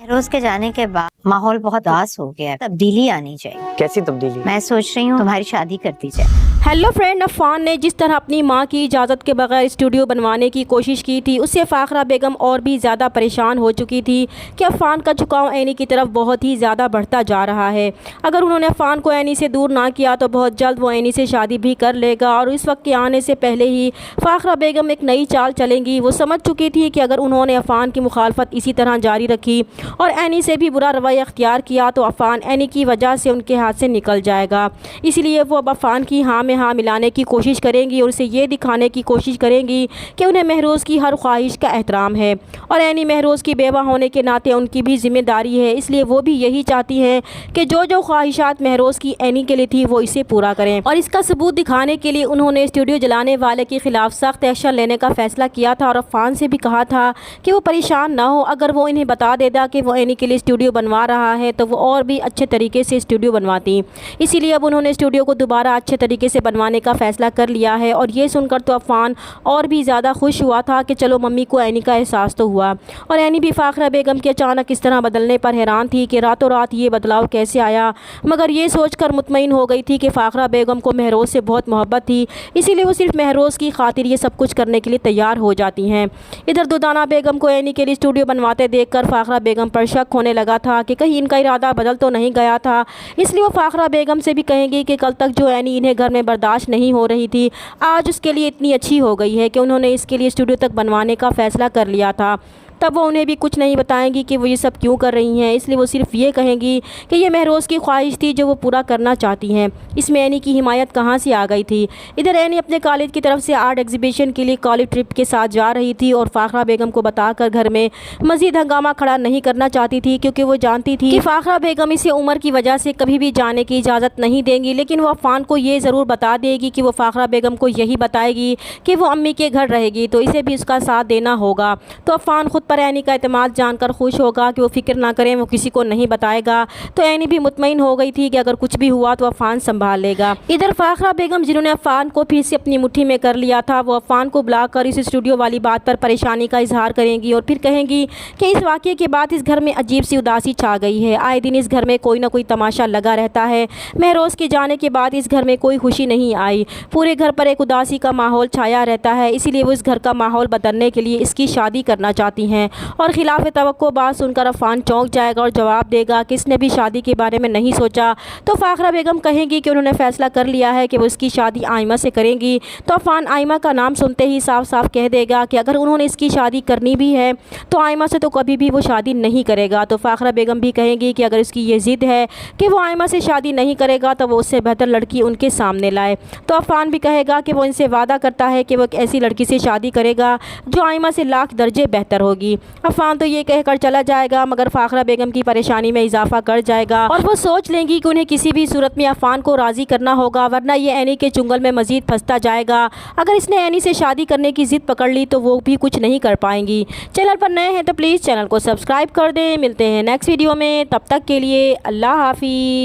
महरोज के जाने के बाद माहौल बहुत उदास हो गया है। तब्दीली आनी चाहिए। कैसी तब्दीली? मैं सोच रही हूँ तुम्हारी शादी कर दी जाए। हेलो फ्रेंड, अफान ने जिस तरह अपनी मां की इजाज़त के बगैर स्टूडियो बनवाने की कोशिश की थी, उससे फ़ाखरा बेगम और भी ज़्यादा परेशान हो चुकी थी कि अफान का झुकाव एनी की तरफ बहुत ही ज़्यादा बढ़ता जा रहा है। अगर उन्होंने अफान को एनी से दूर ना किया तो बहुत जल्द वो एनी से शादी भी कर लेगा और इस वक्त के आने से पहले ही फ़ाखरा बेगम एक नई चाल चलेंगी। वो समझ चुकी थी कि अगर उन्होंने अफान की मुखालफत इसी तरह जारी रखी और एनी से भी बुरा रवैया अख्तियार किया तो अफान एनी की वजह से उनके हाथ से निकल जाएगा। इसलिए वो अब अफान की हाँ में हाँ मिलाने की कोशिश करेंगी और उसे ये दिखाने की कोशिश करेंगी कि उन्हें महरोज़ की हर ख्वाहिश का एहतराम है और एनी महरोज़ की बेवा होने के नाते उनकी भी जिम्मेदारी है। इसलिए वो भी यही चाहती हैं कि जो जो ख्वाहिशात महरोज़ की एनी के लिए थी वो इसे पूरा करें। और इसका सबूत दिखाने के लिए उन्होंने स्टूडियो जलाने वाले के ख़िलाफ़ सख्त एक्शन लेने का फ़ैसला किया था और अफान से भी कहा था कि वो परेशान ना हो। अगर वो इन्हें बता देता कि वो एनी के लिए स्टूडियो बनवा रहा है तो वो और भी अच्छे तरीके से स्टूडियो बनवाती। इसीलिए अब उन्होंने स्टूडियो को दोबारा अच्छे तरीके से बनवाने का फ़ैसला कर लिया है। और ये सुनकर तो अफान और भी ज़्यादा खुश हुआ था कि चलो मम्मी को एनी का एहसास तो हुआ। और एनी भी फ़ाखरा बेगम के अचानक इस तरह बदलने पर हैरान थी कि रातों रात ये बदलाव कैसे आया, मगर ये सोचकर मुतमईन हो गई थी कि फ़ाखरा बेगम को महरोज़ से बहुत मोहब्बत थी, इसीलिए वो सिर्फ महरोज़ की खातिर ये सब कुछ करने के लिए तैयार हो जाती हैं। इधर दुर्दाना बेगम को एनी के लिए स्टूडियो बनवाते देखकर फ़ाखरा बेगम पर शक होने लगा था कि कहीं इनका इरादा बदल तो नहीं गया था। इसलिए वो फ़ाखरा बेगम से भी कहेंगी कि कल तक जो एनी इन्हें घर में बर्दाश्त नहीं हो रही थी, आज उसके लिए इतनी अच्छी हो गई है कि उन्होंने इसके लिए स्टूडियो तक बनवाने का फ़ैसला कर लिया था। तब वो उन्हें भी कुछ नहीं बताएंगी कि वो ये सब क्यों कर रही हैं। इसलिए वो सिर्फ ये कहेंगी कि ये महरोज़ की ख्वाहिश थी जो वो पूरा करना चाहती हैं। इसमें एनी की हिमायत कहाँ से आ गई थी। इधर एनी अपने कॉलेज की तरफ से आर्ट एग्जीबिशन के लिए कॉलेज ट्रिप के साथ जा रही थी और फ़ाखरा बेगम को बताकर घर में मज़ीद हंगामा खड़ा नहीं करना चाहती थी, क्योंकि वो जानती थी कि फ़ाखरा बेगम इसे उम्र की वजह से कभी भी जाने की इजाज़त नहीं देंगी। लेकिन वो अफान को ये ज़रूर बता देगी कि वो फ़ाखरा बेगम को यही बताएगी कि वो अम्मी के घर रहेगी, तो इसे भी उसका साथ देना होगा। तो अफान खुद पर एनी का एतमाद जानकर खुश होगा कि वो फिक्र ना करें, वो किसी को नहीं बताएगा। तो एनी भी मुतमईन हो गई थी कि अगर कुछ भी हुआ तो अफान संभाल लेगा। इधर फ़ाखरा बेगम जिन्होंने अफान को फिर से अपनी मुट्ठी में कर लिया था, वो अफान को बुलाकर इस स्टूडियो वाली बात पर परेशानी का इजहार करेंगी और फिर कहेंगी कि इस वाक़े के बाद इस घर में अजीब सी उदासी छा गई है। आए दिन इस घर में कोई ना कोई तमाशा लगा रहता है। महरोज़ के जाने के बाद इस घर में कोई खुशी नहीं आई, पूरे घर पर एक उदासी का माहौल छाया रहता है। इसीलिए वो इस घर का माहौल बदलने के लिए इसकी शादी करना चाहती हैं। और खिलाफ तवक्को बात सुनकर अफान चौंक जाएगा और जवाब देगा कि इसने भी शादी के बारे में नहीं सोचा। तो फ़ाखरा बेगम कहेंगी कि उन्होंने फ़ैसला कर लिया है कि वो इसकी शादी आइमा से करेंगी। तो अफान आइमा का नाम सुनते ही साफ साफ कह देगा कि अगर उन्होंने इसकी शादी करनी भी है तो आइमा से तो कभी भी वो शादी नहीं करेगा। तो फ़ाखरा बेगम भी कहेंगी कि अगर इसकी ये ज़िद है कि वो आइमा से शादी नहीं करेगा तो वो उससे बेहतर लड़की उनके सामने लाए। तो अफान भी कहेगा कि वो इनसे वादा करता है कि वो एक ऐसी लड़की से शादी करेगा जो आइमा से लाख दर्जे बेहतर होगी। अफान तो ये कहकर चला जाएगा, मगर फ़ाखरा बेगम की परेशानी में इजाफा कर जाएगा और वो सोच लेंगी कि उन्हें किसी भी सूरत में अफान को राज़ी करना होगा, वरना ये एनी के चुंगल में मज़ीद फंसता जाएगा। अगर इसने एनी से शादी करने की ज़िद पकड़ ली तो वो भी कुछ नहीं कर पाएंगी। चैनल पर नए हैं तो प्लीज़ चैनल को सब्सक्राइब कर दें। मिलते हैं नेक्स्ट वीडियो में, तब तक के लिए अल्लाह हाफिज़।